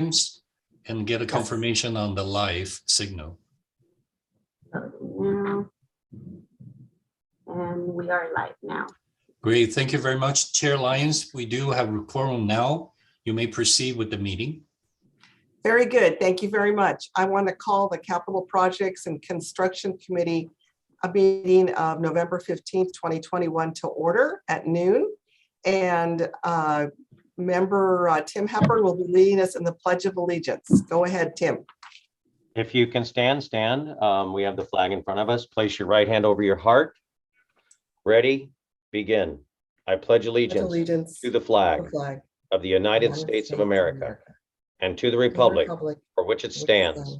and get a confirmation on the live signal. And we are live now. Great, thank you very much, Chair Lyons. We do have a quorum now. You may proceed with the meeting. Very good. Thank you very much. I want to call the Capital Projects and Construction Committee a meeting of November 15th, 2021 to order at noon. And member Tim Hepburn will be leading us in the Pledge of Allegiance. Go ahead, Tim. If you can stand. We have the flag in front of us. Place your right hand over your heart. Ready, begin. I pledge allegiance to the flag of the United States of America and to the republic for which it stands,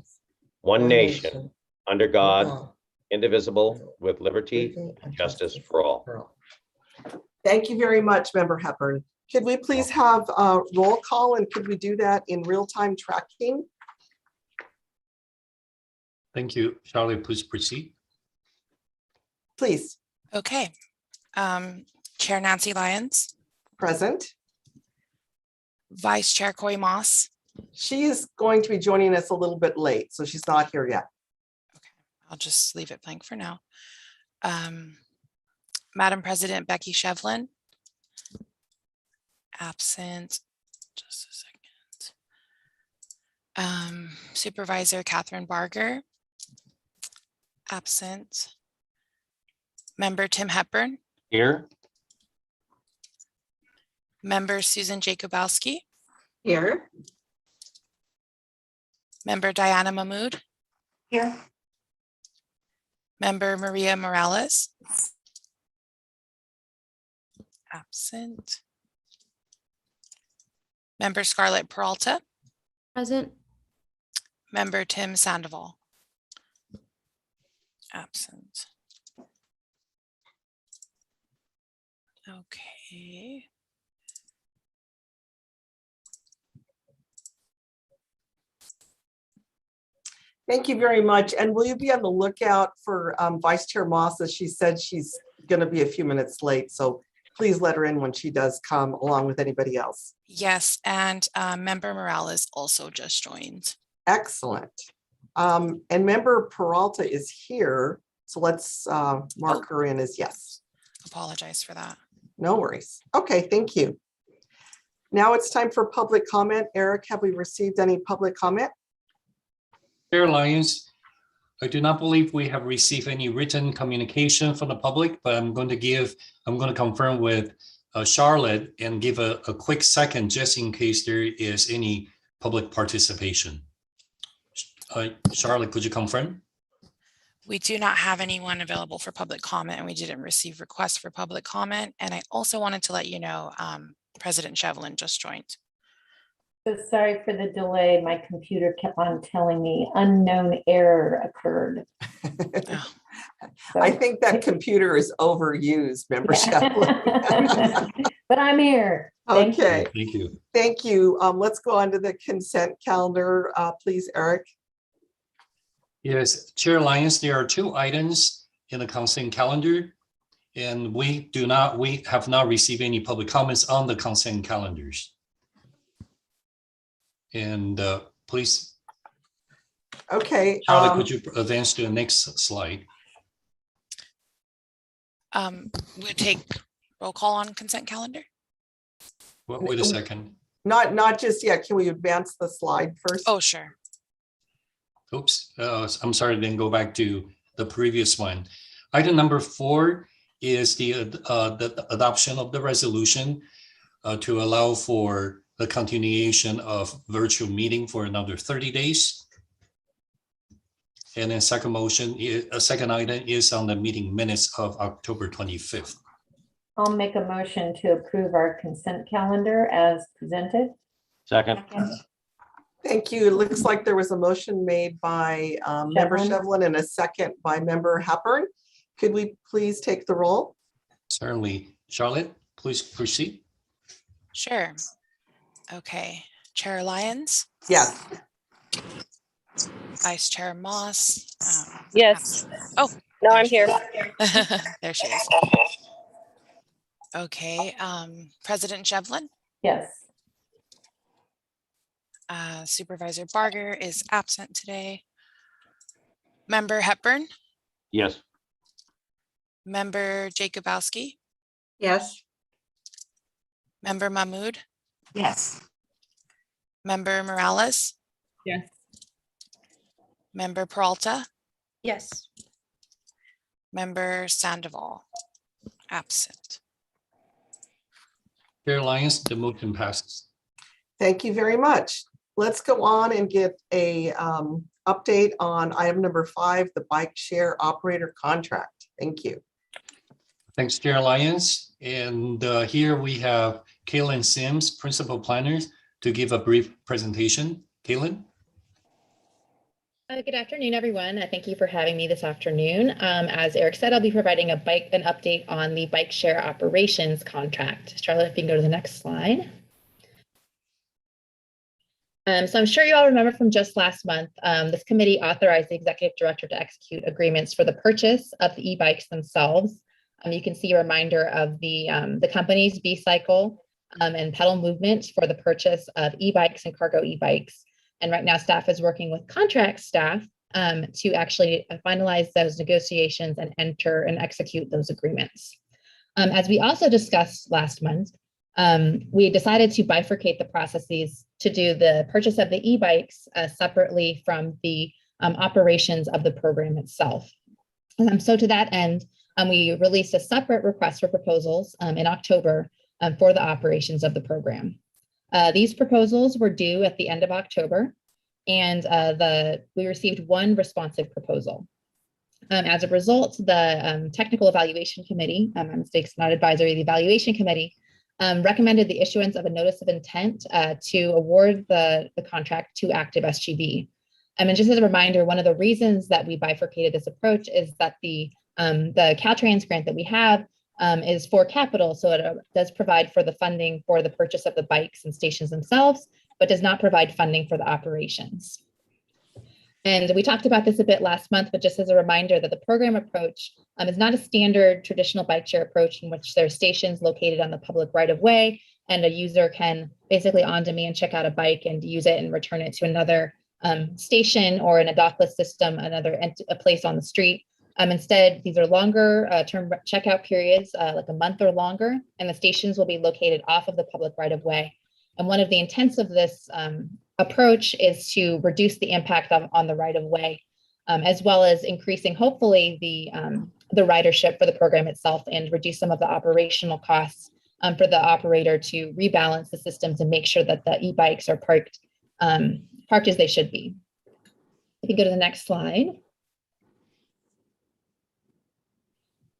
one nation, under God, indivisible, with liberty and justice for all. Thank you very much, Member Hepburn. Could we please have a roll call, and could we do that in real-time tracking? Thank you. Charlie, please proceed. Please. Okay. Chair Nancy Lyons. Present. Vice Chair Coy Moss. She is going to be joining us a little bit late, so she's not here yet. Okay, I'll just leave it blank for now. Madam President Becky Shevlin. Absent. Just a second. Supervisor Catherine Barger. Absent. Member Tim Hepburn. Here. Member Susan Jacobowski. Here. Member Diana Mahmood. Here. Member Maria Morales. Absent. Member Scarlett Peralta. Present. Member Tim Sandoval. Absent. Okay. Thank you very much. And will you be on the lookout for Vice Chair Moss? As she said, she's going to be a few minutes late. So please let her in when she does come, along with anybody else. Yes, and Member Morales also just joined. Excellent. And Member Peralta is here. So let's mark her in as yes. Apologize for that. No worries. Okay, thank you. Now it's time for public comment. Eric, have we received any public comment? Chair Lyons, I do not believe we have received any written communication from the public, but I'm going to confirm with Charlotte and give a quick second just in case there is any public participation. Charlotte, could you confirm? We do not have anyone available for public comment, and we didn't receive requests for public comment. And I also wanted to let you know President Shevlin just joined. So sorry for the delay. My computer kept on telling me unknown error occurred. Oh. So, I think that computer is overused, Member Shevlin. but I'm here. Thank you. Okay, Thank you. thank you. Let's go on to the consent calendar, please, Eric. Yes, Chair Lyons, there are 2 items in the consent calendar, and we have not received any public comments on the consent calendars. And please, Okay. Charlotte, could you advance to the next slide? We'll take roll call on consent calendar. Wait a second. Not just yet. Can we advance the slide first? Oh, sure. Oops, I'm sorry, then go back to the previous one. Item number 4 is the adoption of the resolution to allow for the continuation of virtual meeting for another 30 days. And then second item is on the meeting minutes of October 25th. I'll make a motion to approve our consent calendar as presented. Second. Thank you. It looks like there was a motion made by Member Shevlin and a second by Member Hepburn. Could we please take the roll? Certainly. Charlotte, please proceed. Sure. Okay. Chair Lyons. Yes. Vice Chair Moss. Yes. Oh, No, I'm here. there she is. Okay. President Shevlin. Yes. Supervisor Barger is absent today. Member Hepburn, Yes. Member Jacobowski, Yes. Member Mahmood, Yes. Member Morales, Yes. Member Peralta, Yes. Member Sandoval, absent. Chair Lyons, the motion passes. Thank you very much. Let's go on and get a update on item number 5, the bike share operator contract. Thank you. Thanks, Chair Lyons. And here we have Kaylin Sims, Principal Planners, to give a brief presentation. Kaylin? Good afternoon, everyone. Thank you for having me this afternoon. As Eric said, I'll be providing an update on the bike share operations contract. Charlotte, if you can go to the next slide. So I'm sure you all remember from just last month, this committee authorized the executive director to execute agreements for the purchase of the e-bikes themselves. You can see a reminder of the company's B-Cycle and pedal movement for the purchase of e-bikes and cargo e-bikes. And right now staff is working with contract staff to actually finalize those negotiations and enter and execute those agreements. As we also discussed last month, we decided to bifurcate the processes to do the purchase of the e-bikes separately from the operations of the program itself. So to that end, we released a separate request for proposals in October for the operations of the program. These proposals were due at the end of October, and we received one responsive proposal. As a result, the Technical Evaluation Committee, my mistakes, not advisory, the Evaluation Committee, recommended the issuance of a notice of intent to award the contract to Active SGV. And just as a reminder, one of the reasons that we bifurcated this approach is that the Caltrans grant that we have is for capital, so it does provide for the funding for the purchase of the bikes and stations themselves, but does not provide funding for the operations. And we talked about this a bit last month, but just as a reminder that the program approach is not a standard traditional bike share approach in which there are stations located on the public right of way, and a user can basically on demand check out a bike and use it and return it to another station or in a dockless system, a place on the street. Instead, these are longer term checkout periods, like a month or longer, and the stations will be located off of the public right of way. And one of the intents of this approach is to reduce the impact on the right of way, as well as increasing, hopefully, the ridership for the program itself and reduce some of the operational costs for the operator to rebalance the systems and make sure that the e-bikes are parked as they should be. You can go to the next slide.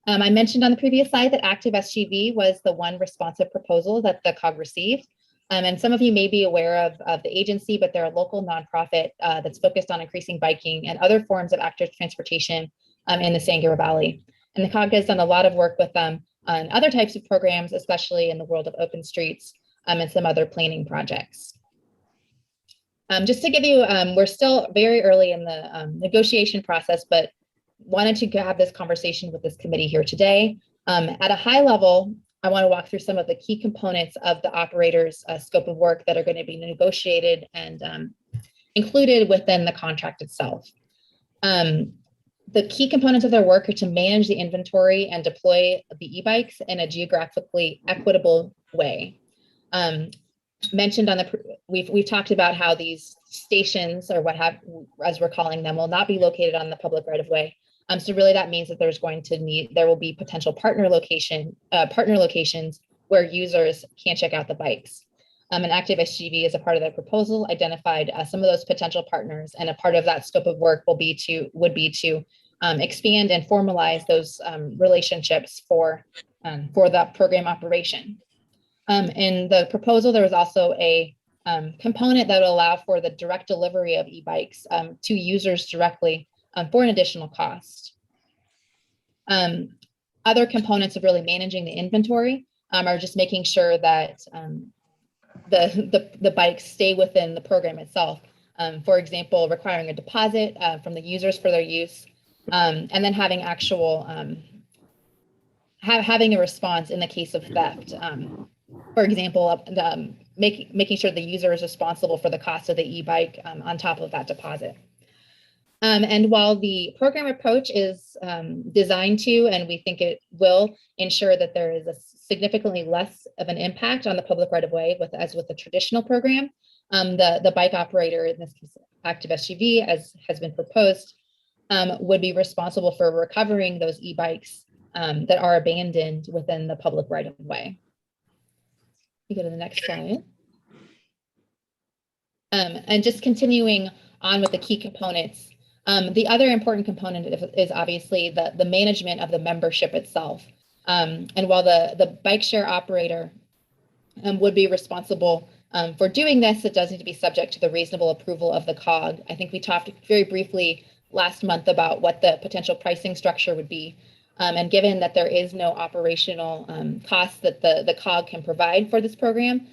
I mentioned on the previous slide that Active SGV was the one responsive proposal that the COG received. And some of you may be aware of the agency, but they're a local nonprofit that's focused on increasing biking and other forms of active transportation in the Sangre Valley. And the COG has done a lot of work with them on other types of programs, especially in the world of open streets and some other planning projects. Just to give you, we're still very early in the negotiation process, but wanted to have this conversation with this committee here today. At a high level, I want to walk through some of the key components of the operator's scope of work that are going to be negotiated and included within the contract itself. The key components of their work are to manage the inventory and deploy the e-bikes in a geographically equitable way. Mentioned on we've talked about how these stations, or as we're calling them, will not be located on the public right of way. So really that means that there will be potential partner locations where users can check out the bikes. And Active SGV, as a part of that proposal, identified some of those potential partners, and a part of that scope of work would be to expand and formalize those relationships for that program operation. In the proposal, there was also a component that will allow for the direct delivery of e-bikes to users directly for an additional cost. Other components of really managing the inventory are just making sure that the bikes stay within the program itself. For example, requiring a deposit from the users for their use, and then having having a response in the case of theft. For example, making sure the user is responsible for the cost of the e-bike on top of that deposit. And while the program approach is designed to, and we think it will ensure that there is a significantly less of an impact on the public right of way as with the traditional program, the bike operator, in this case, Active SGV, as has been proposed, would be responsible for recovering those e-bikes that are abandoned within the public right of way. You go to the next slide. And just continuing on with the key components. The other important component is obviously the management of the membership itself. And while the bike share operator would be responsible for doing this, it does need to be subject to the reasonable approval of the COG. I think we talked very briefly last month about what the potential pricing structure would be. And given that there is no operational cost that the COG can provide for this program,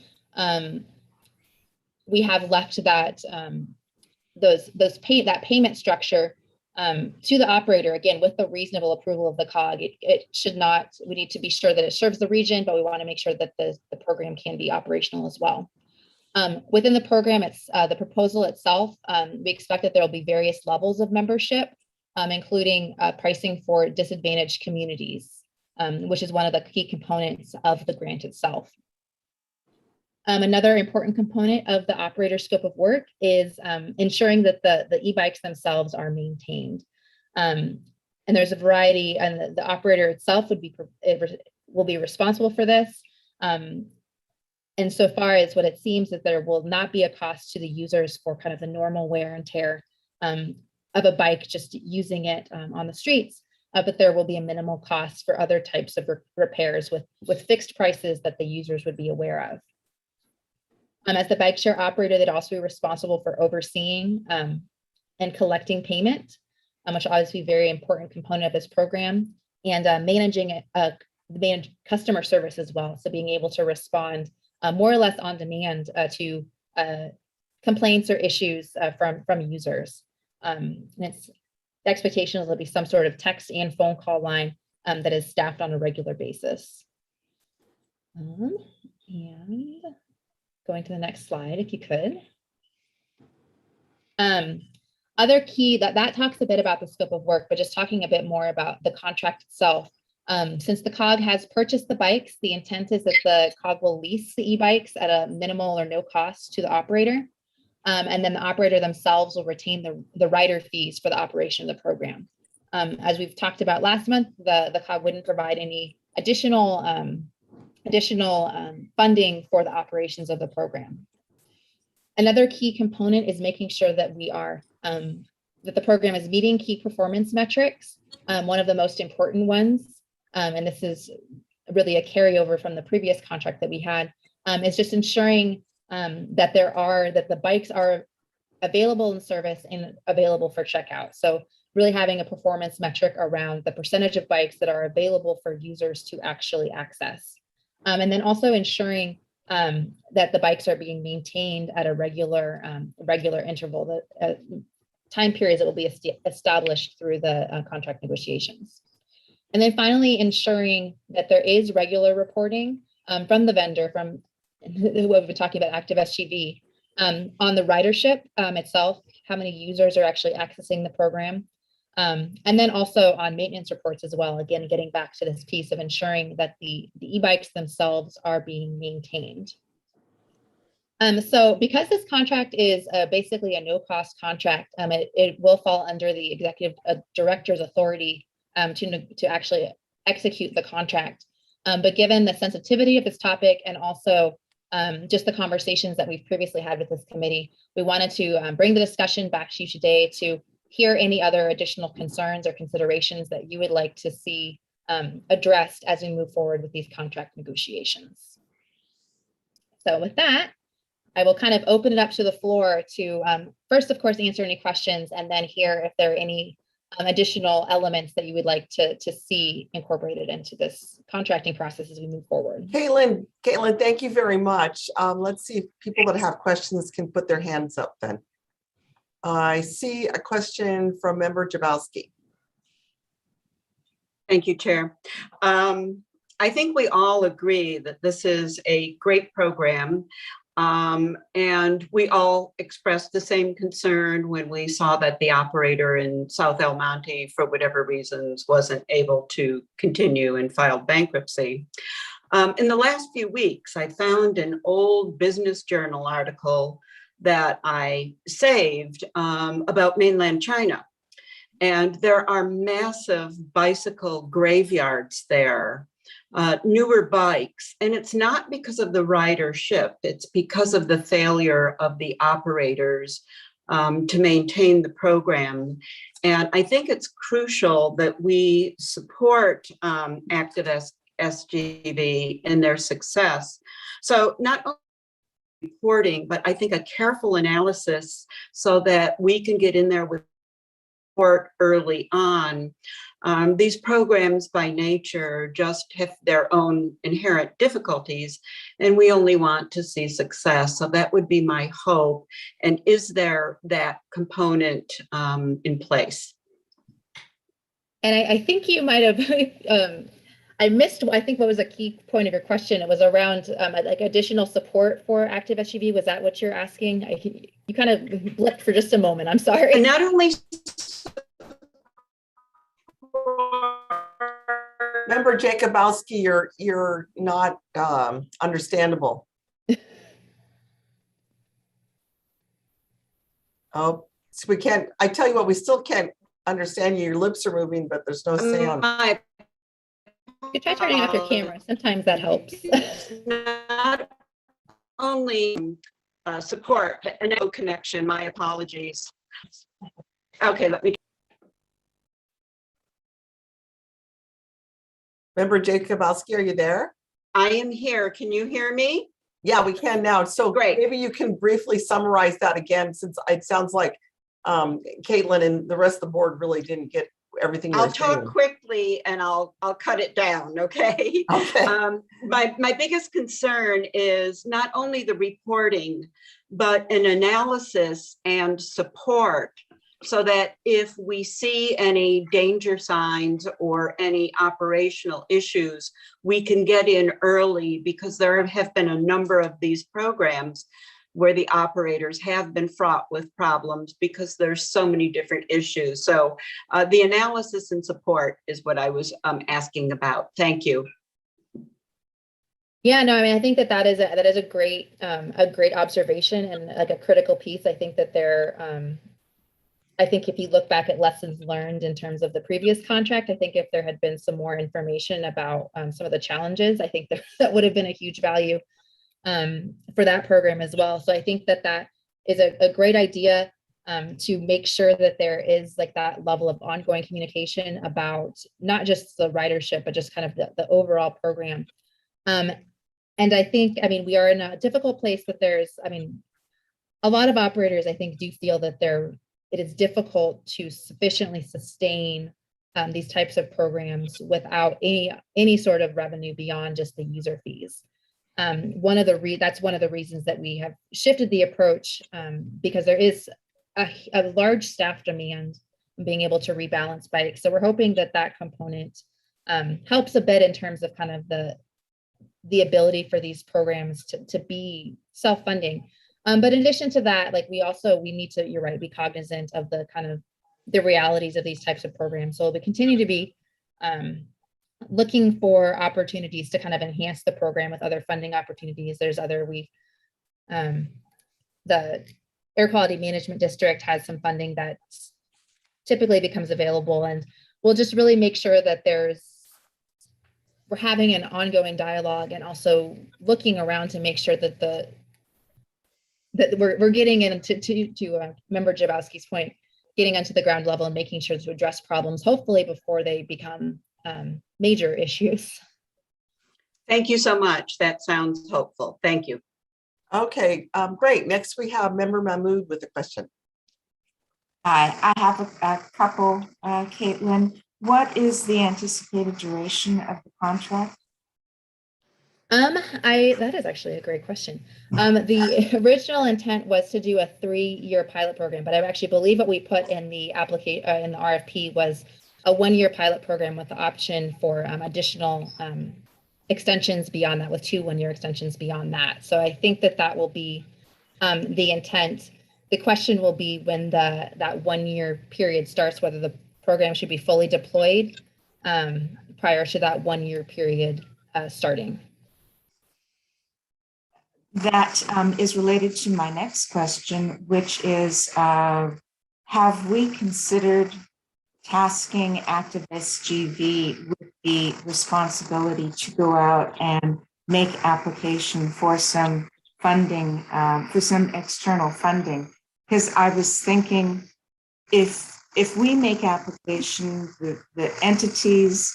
we have left that that payment structure to the operator, again, with the reasonable approval of the COG. It should not, we need to be sure that it serves the region, but we want to make sure that the program can be operational as well. Within the program, it's the proposal itself, we expect that there will be various levels of membership, including pricing for disadvantaged communities, which is one of the key components of the grant itself. Another important component of the operator scope of work is ensuring that the e-bikes themselves are maintained. And there's a variety, and the operator itself will be responsible for this. And so far as what it seems that there will not be a cost to the users for kind of the normal wear and tear of a bike, just using it on the streets, but there will be a minimal cost for other types of repairs with fixed prices that the users would be aware of. As the bike share operator, they'd also be responsible for overseeing and collecting payment, which will obviously be a very important component of this program, and managing customer service as well. So being able to respond more or less on demand to complaints or issues from users. And it's the expectation is there'll be some sort of text and phone call line that is staffed on a regular basis. And going to the next slide, if you could. Other key, that talks a bit about the scope of work, but just talking a bit more about the contract itself. Since the COG has purchased the bikes, the intent is that the COG will lease the e-bikes at a minimal or no cost to the operator. And then the operator themselves will retain the rider fees for the operation of the program. As we've talked about last month, the COG wouldn't provide any additional funding for the operations of the program. Another key component is making sure that that the program is meeting key performance metrics. One of the most important ones, and this is really a carryover from the previous contract that we had, is just ensuring that the bikes are available in service and available for checkout. So really having a performance metric around the percentage of bikes that are available for users to actually access. And then also ensuring that the bikes are being maintained at a regular interval, that time periods that will be established through the contract negotiations. And then finally, ensuring that there is regular reporting from the vendor, from who we've been talking about, Active SGV, on the ridership itself, how many users are actually accessing the program. And then also on maintenance reports as well, again, getting back to this piece of ensuring that the e-bikes themselves are being maintained. So because this contract is basically a no-cost contract, it will fall under the executive director's authority to actually execute the contract. But given the sensitivity of this topic and also just the conversations that we've previously had with this committee, we wanted to bring the discussion back to you today to hear any other additional concerns or considerations that you would like to see addressed as we move forward with these contract negotiations. So with that, I will kind of open it up to the floor to first, of course, answer any questions, and then hear if there are any additional elements that you would like to see incorporated into this contracting process as we move forward. Caitlin, thank you very much. Let's see if people that have questions can put their hands up then. I see a question from Member Jabowski. Thank you, Chair. I think we all agree that this is a great program. And we all expressed the same concern when we saw that the operator in South El Monte, for whatever reasons, wasn't able to continue and filed bankruptcy. In the last few weeks, I found an old Business Journal article that I saved about mainland China. And there are massive bicycle graveyards there, newer bikes. And it's not because of the ridership, it's because of the failure of the operators to maintain the program. And I think it's crucial that we support active SGV in their success. So not only reporting, but I think a careful analysis so that we can get in there with support early on. These programs by nature just have their own inherent difficulties, and we only want to see success. So that would be my hope. And is there that component in place? And I think you might have, I missed, I think what was a key point of your question? It was around like additional support for active SGV. Was that what you're asking? You kind of blipped for just a moment. I'm sorry. And not only Member Jacobowski, you're not understandable. Oh, so we can't, I tell you what, we still can't understand you. Your lips are moving, but there's no sound. You could try turning off your camera. Sometimes that helps. Not only support, but a no connection. My apologies. Okay, let me. Member Jacobowski, are you there? I am here. Can you hear me? Yeah, we can now. So Great. Maybe you can briefly summarize that again, since it sounds like Caitlin and the rest of the board really didn't get everything you were I'll talk saying. quickly and I'll cut it down, okay? Okay. My biggest concern is not only the reporting, but an analysis and support so that if we see any danger signs or any operational issues, we can get in early, because there have been a number of these programs where the operators have been fraught with problems because there's so many different issues. So the analysis and support is what I was asking about. Thank you. Yeah, no, I mean, I think that is a great observation and like a critical piece. I think that I think if you look back at lessons learned in terms of the previous contract, I think if there had been some more information about some of the challenges, I think that would have been a huge value for that program as well. So I think that is a great idea to make sure that there is like that level of ongoing communication about not just the ridership, but just kind of the overall program. And I think, I mean, we are in a difficult place, but a lot of operators, I think, do feel that it is difficult to sufficiently sustain these types of programs without any sort of revenue beyond just the user fees. That's one of the reasons that we have shifted the approach, because there is a large staff demand in being able to rebalance bikes. So we're hoping that component helps a bit in terms of kind of the ability for these programs to be self-funding. But in addition to that, like we need to, you're right, be cognizant of the kind of the realities of these types of programs. So we continue to be looking for opportunities to kind of enhance the program with other funding opportunities. There's the Air Quality Management District has some funding that typically becomes available, and we'll just really make sure that we're having an ongoing dialogue and also looking around to make sure that we're getting into to Member Jabowski's point, getting onto the ground level and making sure to address problems, hopefully before they become major issues. Thank you so much. That sounds hopeful. Thank you. Okay, great. Next we have Member Mahmood with a question. Hi, I have a couple, Caitlin. What is the anticipated duration of the contract? That is actually a great question. The original intent was to do a 3-year pilot program, but I actually believe what we put in the application in the RFP was a 1-year pilot program with the option for additional extensions beyond that, with 2 one-year extensions beyond that. So I think that that will be the intent. The question will be when that 1-year period starts, whether the program should be fully deployed prior to that 1-year period starting. That is related to my next question, which is, have we considered tasking active SGV with the responsibility to go out and make application for some funding, for some external funding? Because I was thinking, if we make application, the entities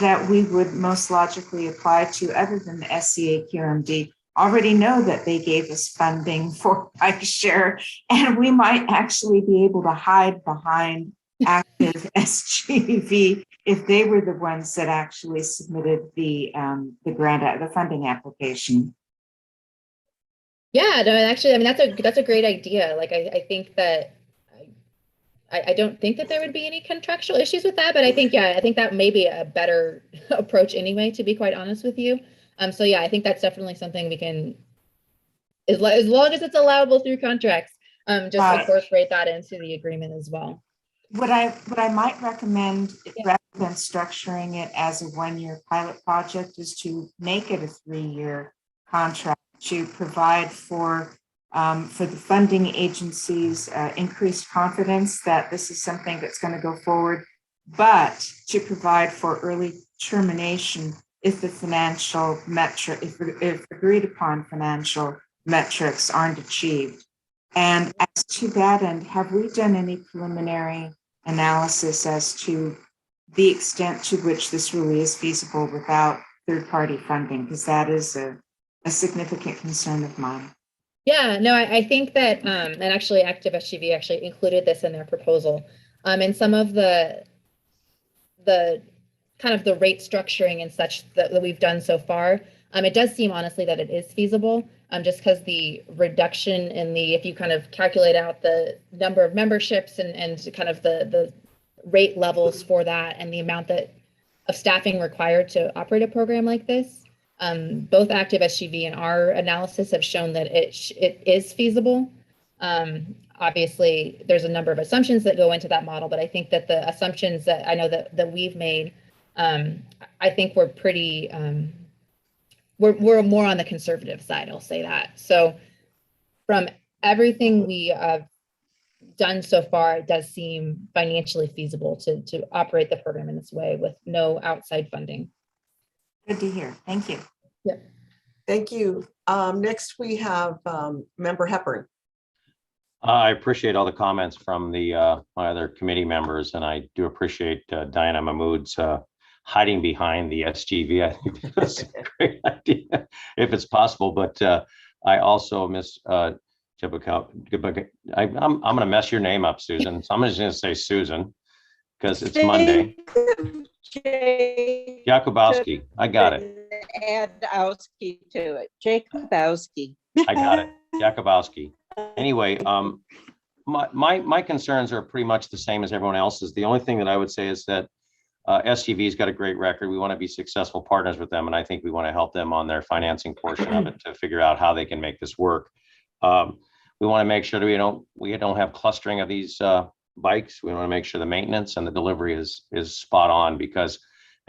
that we would most logically apply to, other than the SCA QMD, already know that they gave us funding for bike share, and we might actually be able to hide behind active SGV if they were the ones that actually submitted the grant, the funding application. Yeah, no, actually, I mean, that's a great idea. Like, I think that I don't think that there would be any contractual issues with that, but I think, yeah, I think that may be a better approach anyway, to be quite honest with you. So yeah, I think that's definitely something we can, as long as it's allowable through contracts, just incorporate that into the agreement as well. What I might recommend, rather than structuring it as a 1-year pilot project, is to make it a 3-year contract to provide for the funding agencies increased confidence that this is something that's going to go forward, but to provide for early termination if the financial metric, if agreed upon financial metrics aren't achieved. And as to that end, have we done any preliminary analysis as to the extent to which this really is feasible without third-party funding? Because that is a significant concern of mine. Yeah, no, I think that, and actually Active SGV actually included this in their proposal. And some of the kind of the rate structuring and such that we've done so far, it does seem honestly that it is feasible, just because the reduction in if you kind of calculate out the number of memberships and kind of the rate levels for that and the amount of staffing required to operate a program like this, both Active SGV and our analysis have shown that it is feasible. Obviously, there's a number of assumptions that go into that model, but I think that the assumptions that I know that we've made, I think we're pretty, we're more on the conservative side, I'll say that. So from everything we have done so far, it does seem financially feasible to operate the program in this way with no outside funding. Good to hear. Thank you. Yep. Thank you. Next, we have Member Hepburn. I appreciate all the comments from my other committee members, and I do appreciate Diana Mahmood's hiding behind the SGV. I think that's a great idea if it's possible. But I also miss Cpcc. I'm going to mess your name up, Susan. So I'm just going to say Susan because it's Monday. Jakubowski. I got it. Add Owski to it. Jakubowski. I got it. Jakubowski. Anyway, my concerns are pretty much the same as everyone else's. The only thing that I would say is that SGV's got a great record. We want to be successful partners with them, and I think we want to help them on their financing portion of it to figure out how they can make this work. We want to make sure that we don't have clustering of these bikes. We want to make sure the maintenance and the delivery is spot on, because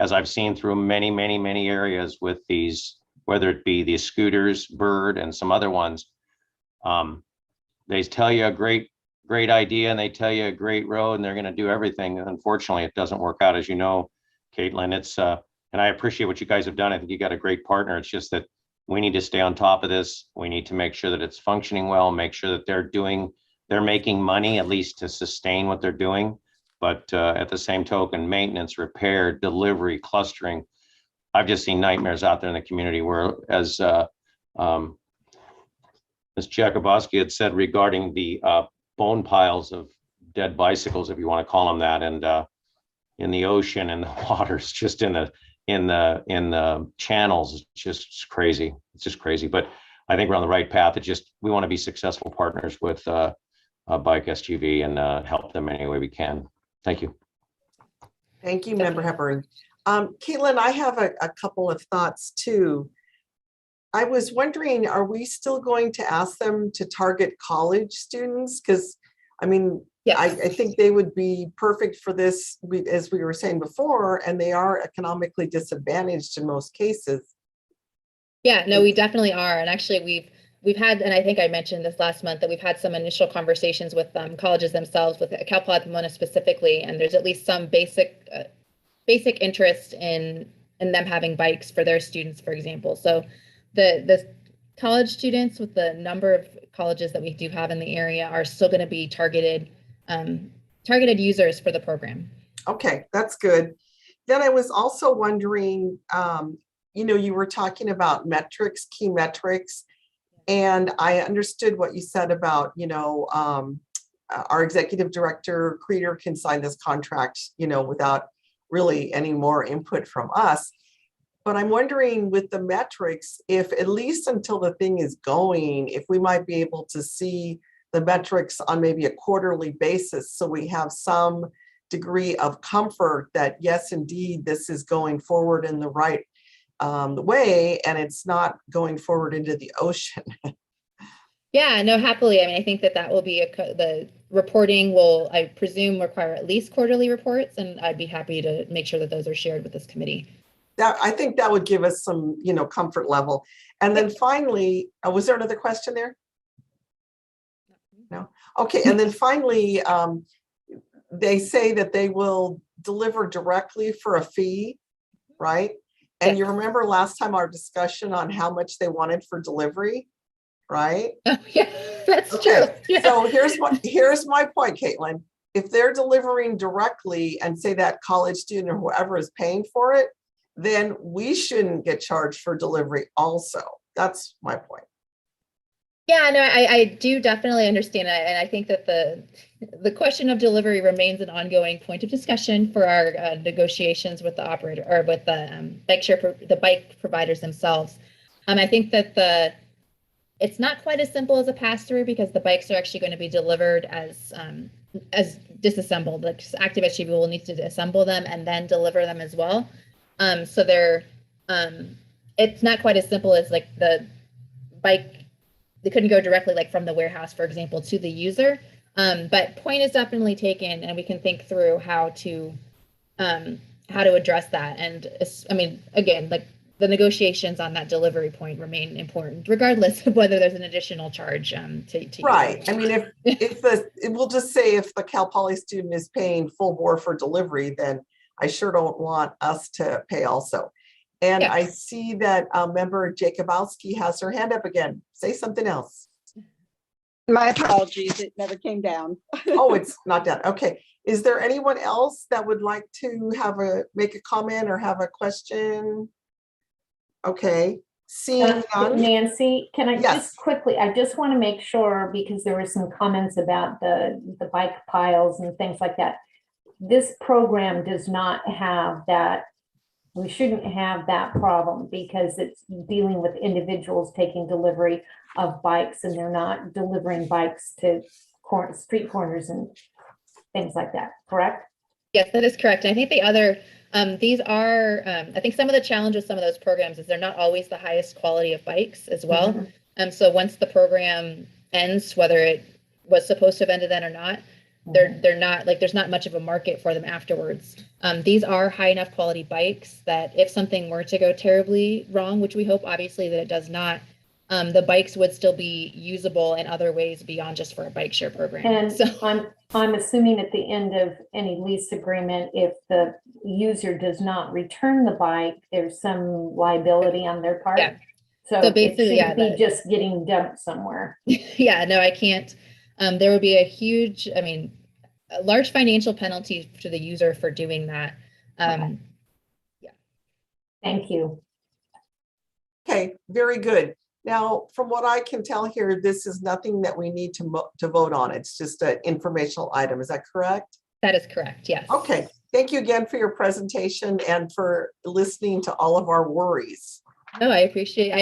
as I've seen through many areas with these, whether it be the scooters, Bird, and some other ones, they tell you a great idea and they tell you a great road and they're going to do everything. And unfortunately, it doesn't work out, as you know, Caitlin. It's and I appreciate what you guys have done. I think you got a great partner. It's just that we need to stay on top of this. We need to make sure that it's functioning well, make sure that they're making money, at least to sustain what they're doing. But at the same token, maintenance, repair, delivery, clustering. I've just seen nightmares out there in the community where, as Ms. Jakubowski had said regarding the bone piles of dead bicycles, if you want to call them that, and in the ocean and the waters, just in the channels, it's just crazy. It's just crazy. But I think we're on the right path. We want to be successful partners with Bike SGV and help them any way we can. Thank you. Thank you, Member Hepburn. Caitlin, I have a couple of thoughts too. I was wondering, are we still going to ask them to target college students? Because, I mean, Yes. I think they would be perfect for this, as we were saying before, and they are economically disadvantaged in most cases. Yeah, no, we definitely are. And actually we've had, and I think I mentioned this last month, that we've had some initial conversations with colleges themselves, with Cal Poly Pomona specifically, and there's at least some basic interest in them having bikes for their students, for example. So the college students, with the number of colleges that we do have in the area, are still going to be targeted users for the program. Okay, that's good. Then I was also wondering, you were talking about metrics, key metrics, and I understood what you said about, our executive director, Creeder, can sign this contract, without really any more input from us. But I'm wondering with the metrics, if at least until the thing is going, if we might be able to see the metrics on maybe a quarterly basis, so we have some degree of comfort that yes, indeed, this is going forward in the right way, and it's not going forward into the ocean. Yeah, no, happily. I mean, I think that will be the reporting will, I presume, require at least quarterly reports, and I'd be happy to make sure that those are shared with this committee. I think that would give us some, comfort level. And then finally, was there another question there? No. Okay. And then finally, they say that they will deliver directly for a fee, right? And you remember last time our discussion on how much they wanted for delivery, right? Oh, yeah, that's okay. True. Yeah. So here's my point, Caitlin. If they're delivering directly and say that college student or whoever is paying for it, then we shouldn't get charged for delivery also. That's my point. Yeah, no, I do definitely understand that. And I think that the question of delivery remains an ongoing point of discussion for our negotiations with the operator, or with the bike providers themselves. I think that it's not quite as simple as a pass-through, because the bikes are actually going to be delivered as disassembled. Like Active SGV will need to assemble them and then deliver them as well. So it's not quite as simple as like the bike. They couldn't go directly, like from the warehouse, for example, to the user. But point is definitely taken, and we can think through how to address that. And I mean, again, like the negotiations on that delivery point remain important, regardless of whether there's an additional charge to right. I mean, we'll just say if the Cal Poly student is paying full bore for delivery, then I sure don't want us to pay also. And yeah. I see that member Cpcc has her hand up again. Say something else. My apologies, it never came down. Oh, it's not done. Okay. Is there anyone else that would like to make a comment or have a question? Okay. Seeing none. Nancy, can I just quickly, I just want to make sure, because there were some comments about the bike piles and things like that. This program does not have that. We shouldn't have that problem, because it's dealing with individuals taking delivery of bikes, and they're not delivering bikes to street corners and things like that, correct? Yes, that is correct. And I think the other, these are, I think some of the challenge with some of those programs is they're not always the highest quality of bikes as well. Mm-hmm. So once the program ends, whether it was supposed to have ended then or not, they're not, like, there's not much of a market for them afterwards. These are high enough quality bikes that if something were to go terribly wrong, which we hope obviously that it does not, the bikes would still be usable in other ways beyond just for a bike share program. And so I'm assuming at the end of any lease agreement, if the user does not return the bike, there's some liability on their part. Yeah. So basically, it shouldn't be just getting dumped somewhere. Yeah, no, I can't. There would be a large financial penalty to the user for doing that. Okay. Yeah. Thank you. Okay, very good. Now, from what I can tell here, this is nothing that we need to vote on. It's just an informational item. Is that correct? That is correct, yes. Okay, thank you again for your presentation and for listening to all of our worries. No, I appreciate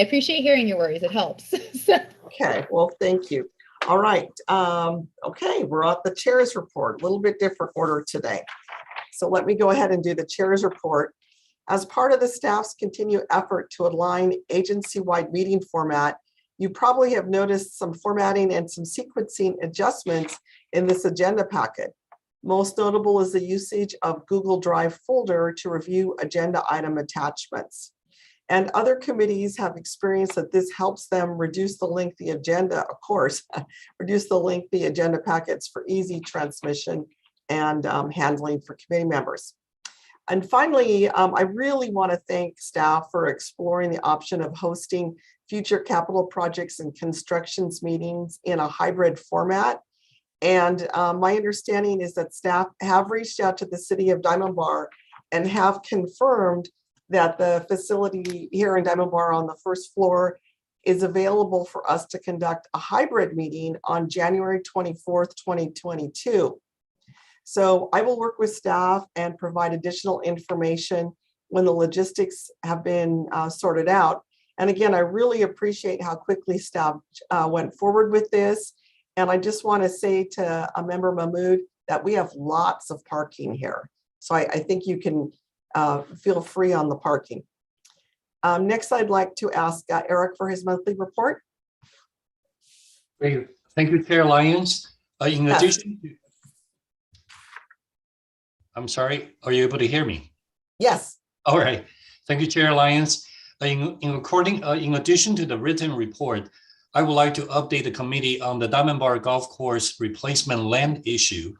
hearing your worries. It helps. Okay, well, thank you. All right, okay, we're at the chair's report, a little bit different order today. So let me go ahead and do the chair's report. As part of the staff's continued effort to align agency-wide meeting format, you probably have noticed some formatting and some sequencing adjustments in this agenda packet. Most notable is the usage of Google Drive folder to review agenda item attachments. And other committees have experienced that this helps them reduce the lengthy agenda, of course, reduce the lengthy agenda packets for easy transmission and handling for committee members. And finally, I really want to thank staff for exploring the option of hosting future capital projects and constructions meetings in a hybrid format. And my understanding is that staff have reached out to the city of Diamond Bar and have confirmed that the facility here in Diamond Bar on the first floor is available for us to conduct a hybrid meeting on January 24th, 2022. So I will work with staff and provide additional information when the logistics have been sorted out. And again, I really appreciate how quickly staff went forward with this. And I just want to say to a member Mahmood that we have lots of parking here. So I think you can feel free on the parking. Next, I'd like to ask Eric for his monthly report. Great. Thank you, Chair Lyons. In addition to, I'm sorry, are you able to hear me? Yes. All right. Thank you, Chair Lyons. In addition to the written report, I would like to update the committee on the Diamond Bar Golf Course replacement land issue.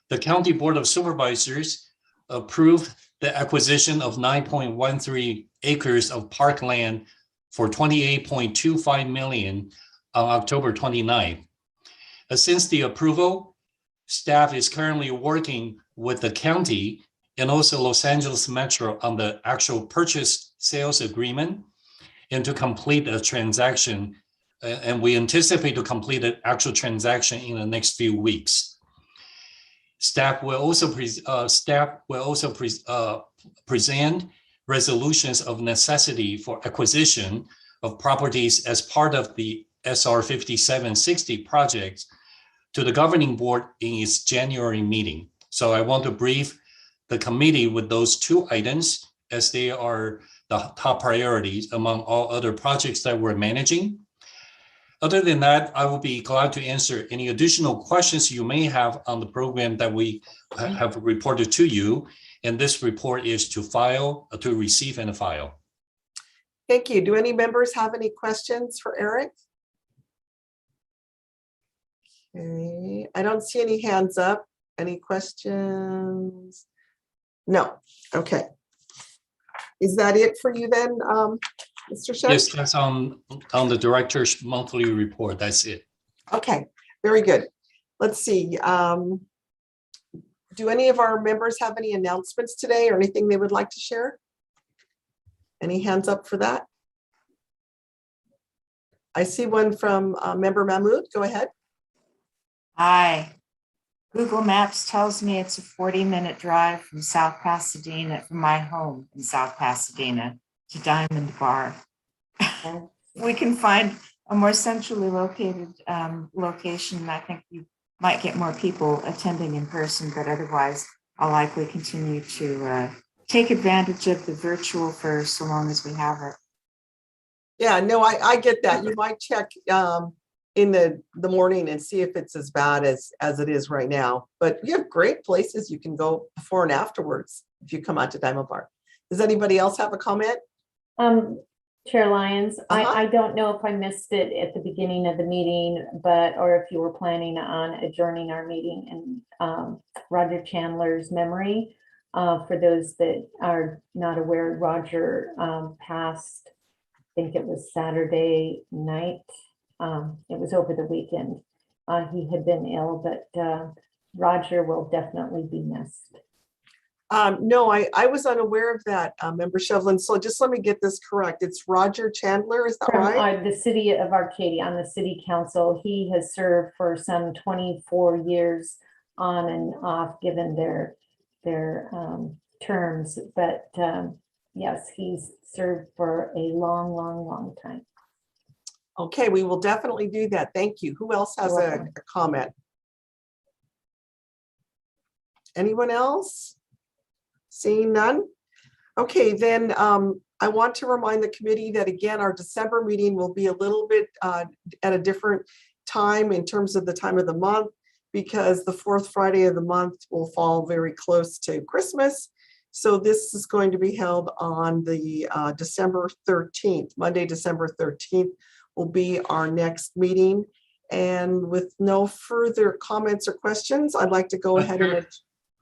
The County Board of Supervisors approved the acquisition of 9.13 acres of parkland for $28.25 million on October 29th. Since the approval, staff is currently working with the county and also Los Angeles Metro on the actual purchase sales agreement and to complete a transaction. And we anticipate to complete an actual transaction in the next few weeks. Staff will also present resolutions of necessity for acquisition of properties as part of the SR 5760 project to the governing board in its January meeting. So I want to brief the committee with those two items as they are the top priorities among all other projects that we're managing. Other than that, I will be glad to answer any additional questions you may have on the program that we have reported to you. And this report is to file, to receive and file. Thank you. Do any members have any questions for Eric? Okay, I don't see any hands up. Any questions? No. Okay. Is that it for you then, Mr. Shen? Yes, that's on the director's monthly report. That's it. Okay, very good. Let's see. Do any of our members have any announcements today or anything they would like to share? Any hands up for that? I see one from member Mahmood. Go ahead. Hi. Google Maps tells me it's a 40-minute drive from South Pasadena, from my home in South Pasadena to Diamond Bar. We can find a more centrally located location. I think you might get more people attending in person, but otherwise I'll likely continue to take advantage of the virtual for so long as we have it. Yeah, no, I get that. You might check in the morning and see if it's as bad as it is right now. But you have great places you can go before and afterwards if you come out to Diamond Bar. Does anybody else have a comment? Chair Lyons, I don't know if I missed it at the beginning of the meeting, or if you were planning on adjourning our meeting in Roger Chandler's memory. For those that are not aware, Roger passed, I think it was Saturday night. It was over the weekend. He had been ill, but Roger will definitely be missed. No, I was unaware of that, Member Shevlin. So just let me get this correct. It's Roger Chandler, is that right? The city of Arcadia, on the city council. He has served for some 24 years on and off, given their terms. But yes, he's served for a long time. Okay, we will definitely do that. Thank you. Who else has a comment? Anyone else? Seeing none, Okay, then I want to remind the committee that again, our December meeting will be a little bit at a different time in terms of the time of the month, because the fourth Friday of the month will fall very close to Christmas. So this is going to be held on the December 13th. Monday, December 13th will be our next meeting. And with no further comments or questions, I'd like to go ahead and,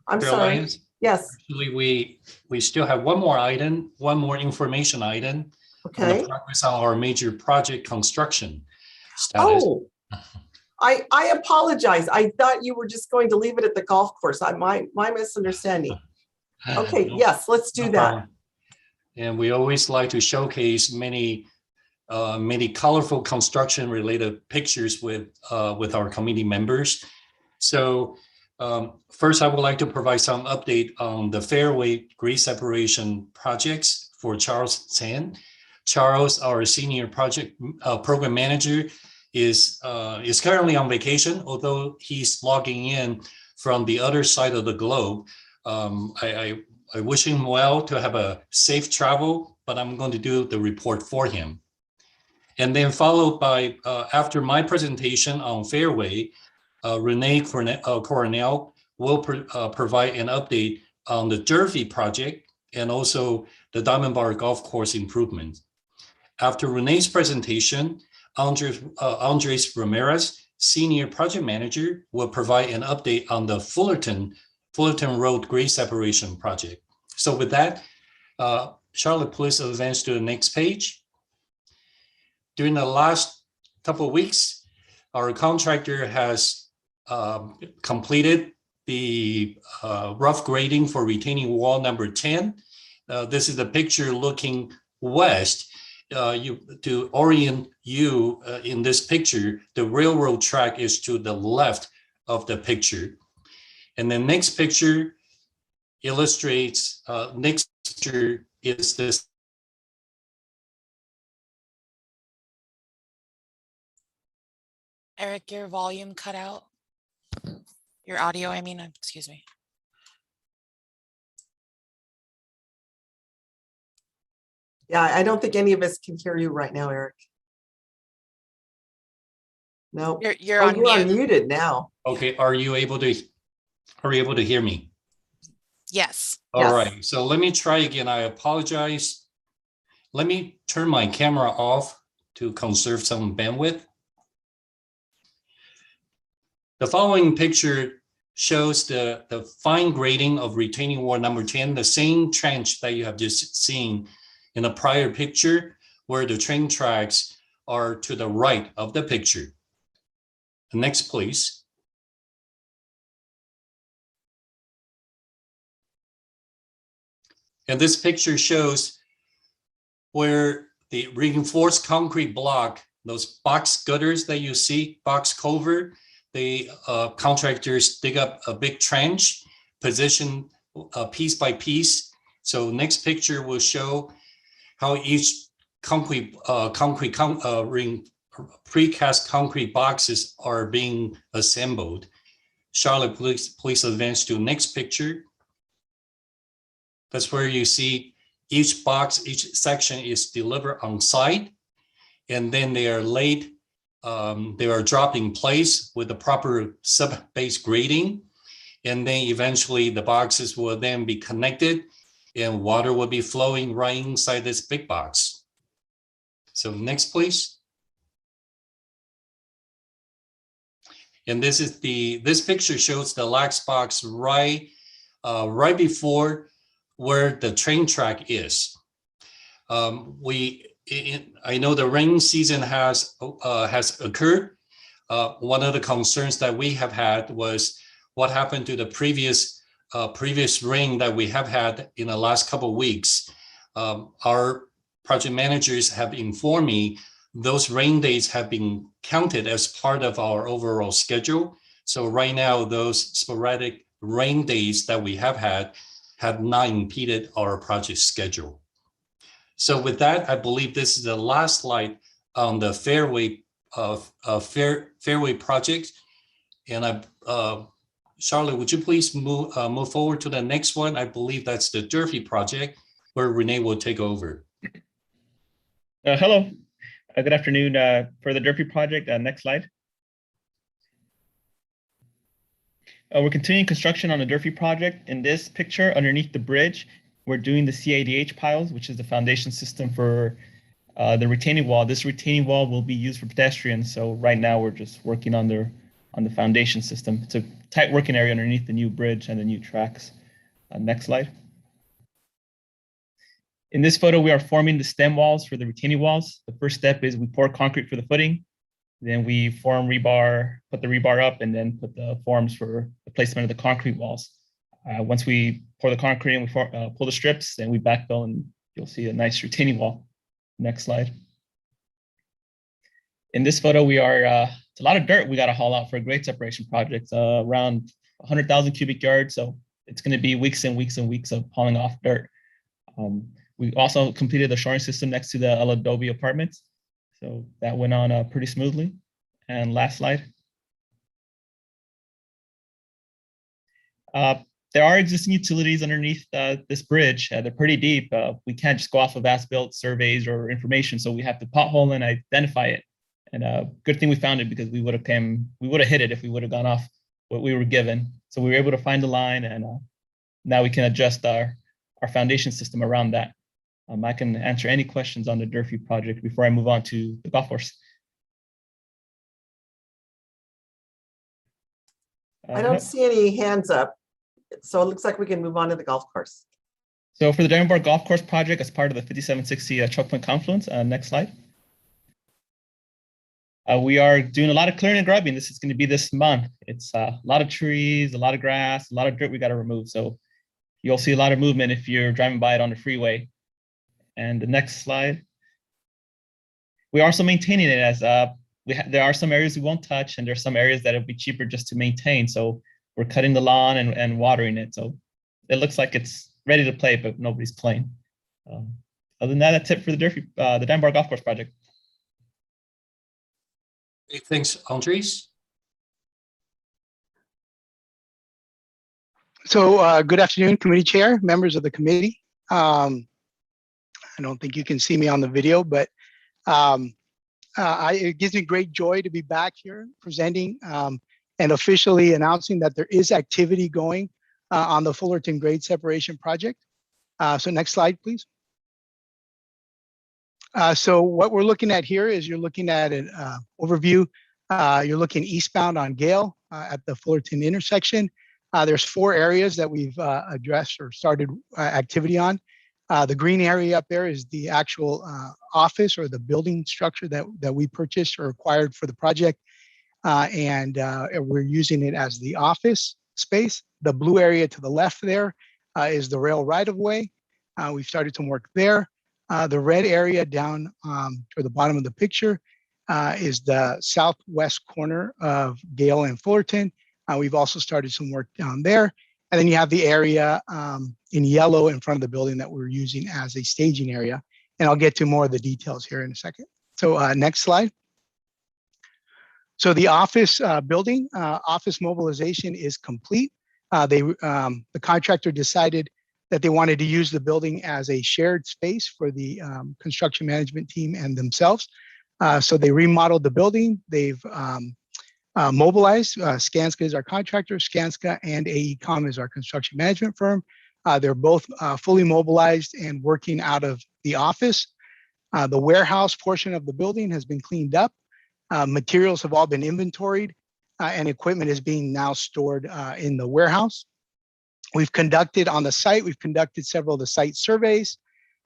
I'm sorry. Lyons, Yes, actually, we still have one more item, one more information item on the okay. progress on our major project construction status. Oh, I apologize. I thought you were just going to leave it at the golf course. My misunderstanding. Okay, No- yes, let's do no that. problem. And we always like to showcase many colorful construction related pictures with our committee members. So first, I would like to provide some update on the fairway grade separation projects for Charles Tan. Charles, our senior project program manager, is currently on vacation, although he's logging in from the other side of the globe. I wish him well to have a safe travel, but I'm going to do the report for him. And then followed by, after my presentation on Fairway, Renee Coronel will provide an update on the Durfee project and also the Diamond Bar Golf Course improvement. After Renee's presentation, Andres Ramirez, Senior Project Manager, will provide an update on the Fullerton Road grade separation project. So with that, Charlotte, please advance to the next page. During the last couple of weeks, our contractor has completed the rough grading for retaining wall number 10. This is a picture looking west. To orient you in this picture, the railroad track is to the left of the picture. And the next picture illustrates, next picture is this. Eric, your volume cut out. Your audio, I mean, excuse me. Yeah, I don't think any of us can hear you right now, Eric. No. You're Oh, on you're mute. unmuted now. Okay, are you able to hear me? Yes. All Yes. right, so let me try again. I apologize. Let me turn my camera off to conserve some bandwidth. The following picture shows the fine grading of retaining wall number 10, the same trench that you have just seen in a prior picture, where the train tracks are to the right of the picture. Next, please. And this picture shows where the reinforced concrete block, those box gutters that you see, box culvert, the contractors dig up a big trench, position piece by piece. So next picture will show how each precast concrete boxes are being assembled. Charlotte, please advance to next picture. That's where you see each box, each section is delivered on site, and then they are laid, they are dropped in place with the proper sub-base grading, and then eventually the boxes will then be connected and water will be flowing right inside this big box. So next, please. And this picture shows the lax box right before where the train track is. I know the rain season has occurred. One of the concerns that we have had was what happened to the previous rain that we have had in the last couple of weeks. Our project managers have informed me those rain days have been counted as part of our overall schedule. So right now, those sporadic rain days that we have had have not impeded our project schedule. So with that, I believe this is the last slide on the Fairway project. And Charlotte, would you please move forward to the next one? I believe that's the Durfee project. where Renee will take over. Hello, good afternoon. For the Durfee project, next slide. We're continuing construction on the Durfee project. In this picture, underneath the bridge, we're doing the CADH piles, which is the foundation system for the retaining wall. This retaining wall will be used for pedestrians. So right now we're just working on the foundation system. It's a tight working area underneath the new bridge and the new tracks. Next slide. In this photo, we are forming the stem walls for the retaining walls. The first step is we pour concrete for the footing. Then we form rebar, put the rebar up, and then put the forms for the placement of the concrete walls. Once we pour the concrete and we pull the strips, then we backfill and you'll see a nice retaining wall. Next slide. In this photo, we are, it's a lot of dirt we got to haul out for a grade separation project, around 100,000 cubic yards. So it's going to be weeks and weeks and weeks of hauling off dirt. We also completed the shoring system next to the El Adobe apartments. So that went on pretty smoothly. And last slide. There are existing utilities underneath this bridge. They're pretty deep. We can't just go off of as-built surveys or information. So we have to pothole and identify it. And good thing we found it, because we would have hit it if we would have gone off what we were given. So we were able to find the line, and now we can adjust our foundation system around that. I can answer any questions on the Durfee project before I move on to the golf course. I don't see any hands up, so it looks like we can move on to the golf course. So for the Diamond Bar Golf Course project, as part of the 5760 Choke Point Confluence, next slide. We are doing a lot of clearing and grubbing. This is going to be this month. It's a lot of trees, a lot of grass, a lot of dirt we got to remove. So you'll see a lot of movement if you're driving by it on the freeway. And the next slide. We are also maintaining it, as there are some areas we won't touch, and there's some areas that it'll be cheaper just to maintain. So we're cutting the lawn and watering it. So it looks like it's ready to play, but nobody's playing. Other than that, that's it for the Durfee, the Diamond Bar Golf Course project. Okay, thanks, Andres. So good afternoon, committee chair, members of the committee. I don't think you can see me on the video, but it gives me great joy to be back here presenting and officially announcing that there is activity going on the Fullerton grade separation project. So next slide, please. So what we're looking at here is you're looking at an overview. You're looking eastbound on Gale at the Fullerton intersection. There's 4 areas that we've addressed or started activity on. The green area up there is the actual office or the building structure that we purchased or acquired for the project. And we're using it as the office space. The blue area to the left there is the rail right-of-way. We've started some work there. The red area down toward the bottom of the picture is the southwest corner of Gale and Fullerton. We've also started some work down there. And then you have the area in yellow in front of the building that we're using as a staging area. And I'll get to more of the details here in a second. So next slide. So the office building, office mobilization is complete. The contractor decided that they wanted to use the building as a shared space for the construction management team and themselves. So they remodeled the building. They've mobilized. Skanska is our contractor. Skanska and AECom is our construction management firm. They're both fully mobilized and working out of the office. The warehouse portion of the building has been cleaned up. Materials have all been inventoried, and equipment is being now stored in the warehouse. We've conducted on the site, we've conducted several of the site surveys,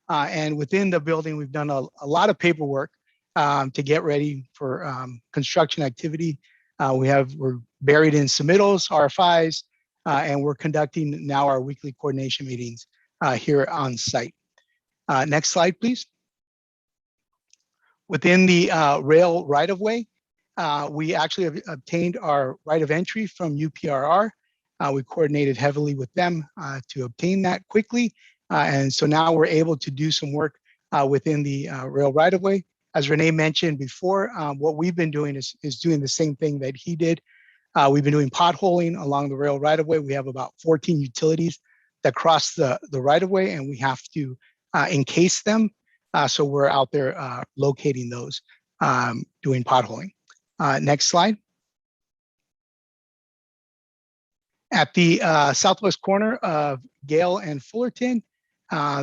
and within the building, we've done a lot of paperwork to get ready for construction activity. We're buried in submittals, RFIs, and we're conducting now our weekly coordination meetings here on site. Next slide, please. Within the rail right-of-way, we actually have obtained our right of entry from UPRR. We coordinated heavily with them to obtain that quickly. And so now we're able to do some work within the rail right-of-way. As Renee mentioned before, what we've been doing is doing the same thing that he did. We've been doing potholing along the rail right-of-way. We have about 14 utilities that cross the right-of-way, and we have to encase them. So we're out there locating those, doing potholing. Next slide. At the southwest corner of Gale and Fullerton,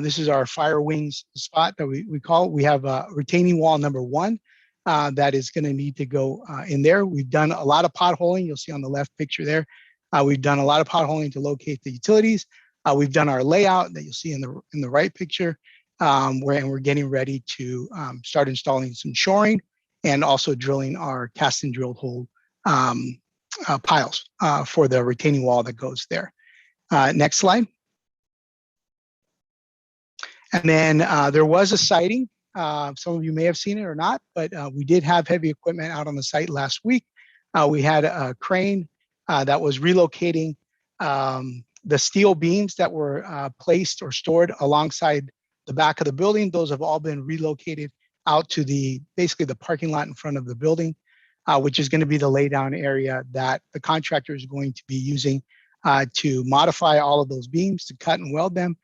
this is our fire wings spot that we call it. We have retaining wall number 1 that is going to need to go in there. We've done a lot of potholing. You'll see on the left picture there. We've done a lot of potholing to locate the utilities. We've done our layout that you'll see in the right picture, and we're getting ready to start installing some shoring and also drilling our cast and drilled hole piles for the retaining wall that goes there. Next slide. And then there was a sighting. Some of you may have seen it or not, but we did have heavy equipment out on the site last week. We had a crane that was relocating the steel beams that were placed or stored alongside the back of the building. Those have all been relocated out to basically the parking lot in front of the building, which is going to be the laydown area that the contractor is going to be using to modify all of those beams, to cut and weld them,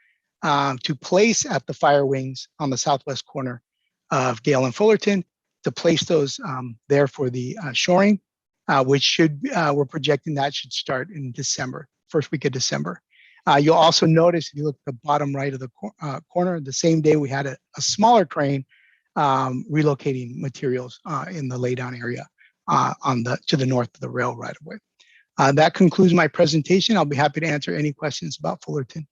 to place at the fire wings on the southwest corner of Gale and Fullerton, to place those there for the shoring, which we're projecting that should start in December, first week of December. You'll also notice, if you look at the bottom right of the corner, the same day we had a smaller crane relocating materials in the laydown area to the north of the rail right of way. That concludes my presentation. I'll be happy to answer any questions about Fullerton.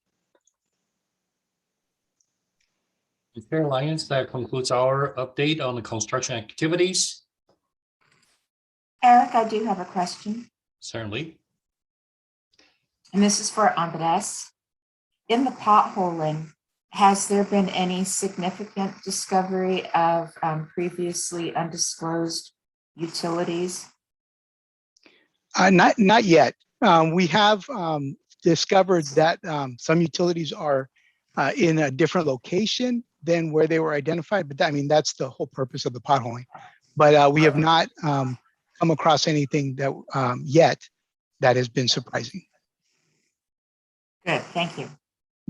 Chair Lyons, that concludes our update on the construction activities. Eric, I do have a question. Certainly. And this is for Andres. In the potholing, has there been any significant discovery of previously undisclosed utilities? Not yet. We have discovered that some utilities are in a different location than where they were identified, but that's the whole purpose of the potholing. But we have not come across anything that yet that has been surprising. Good, thank you.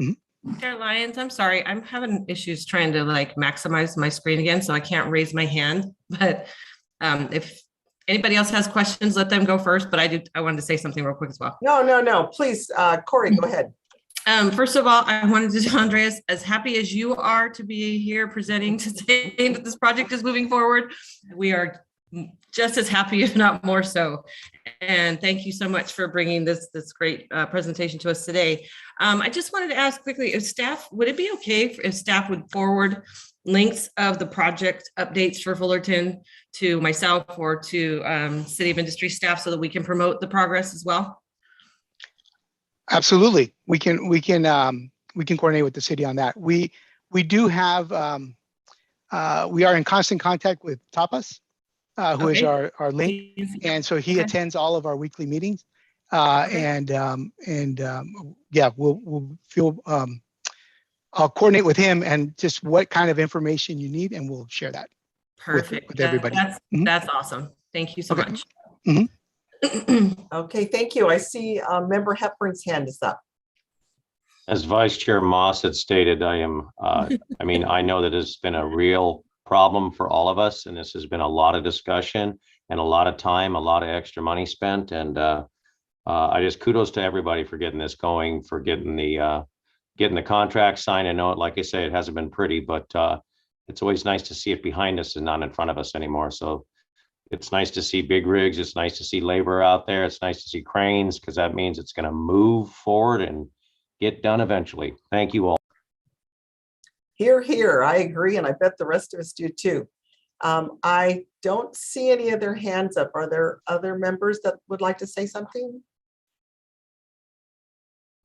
Mm-hmm. Chair Lyons, I'm sorry, I'm having issues trying to maximize my screen again, so I can't raise my hand. But if anybody else has questions, let them go first. But I wanted to say something real quick as well. No. Please, Corey, go ahead. First of all, I wanted to tell Andreas, as happy as you are to be here presenting today that this project is moving forward, we are just as happy, if not more so. And thank you so much for bringing this great presentation to us today. I just wanted to ask quickly, if staff, would it be okay if staff would forward links of the project updates for Fullerton to myself or to City of Industry staff so that we can promote the progress as well? Absolutely, we can coordinate with the city on that. We do have we are in constant contact with Tapas, who is our link, and so he attends all of our weekly meetings. Yeah, we'll feel. I'll coordinate with him and just what kind of information you need, and we'll share that. Perfect. With everybody. That's awesome. Thank you so much. Mm-hmm. Okay, thank you. I see Member Hepburn's hand is up. As Vice Chair Moss had stated, I am, I know that it's been a real problem for all of us, and this has been a lot of discussion and a lot of time, a lot of extra money spent. And I just kudos to everybody for getting this going, for getting the contract signed. I know, like I say, it hasn't been pretty, but it's always nice to see it behind us and not in front of us anymore. So it's nice to see big rigs. It's nice to see labor out there. It's nice to see cranes, because that means it's going to move forward and get done eventually. Thank you all. Hear, hear. I agree, and I bet the rest of us do too. I don't see any other hands up. Are there other members that would like to say something?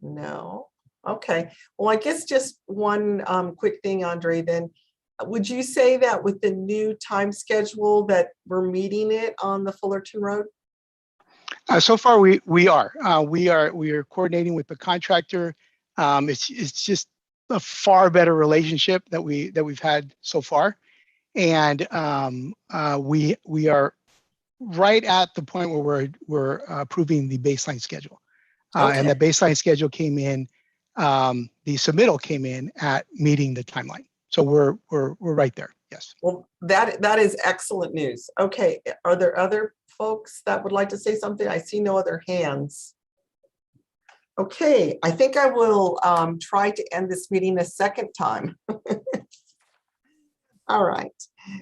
No. Okay. Well, I guess just one quick thing, Andre, then. Would you say that with the new time schedule that we're meeting it on the Fullerton Road? So far, we are coordinating with the contractor. It's just a far better relationship that we've had so far, and we are right at the point where we're approving the baseline schedule, and the baseline schedule came in the submittal came in at meeting the timeline. So we're right there. Yes. Well, that is excellent news. Okay, are there other folks that would like to say something? I see no other hands. Okay, I think I will try to end this meeting a second time. All right.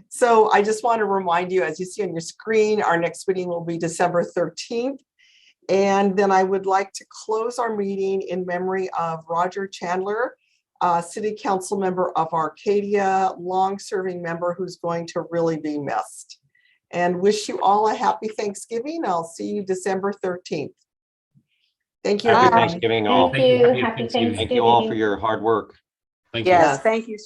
So I just want to remind you, as you see on your screen, our next meeting will be December 13th. And then I would like to close our meeting in memory of Roger Chandler, City Council member of Arcadia, long-serving member who's going to really be missed. And wish you all a happy Thanksgiving. I'll see you December 13th. Thank you. Happy everyone. Thanksgiving all. Thank you. Happy Happy Thanksgiving. Thanksgiving. Thank you all for your hard work. Thank you. Yes, thank you.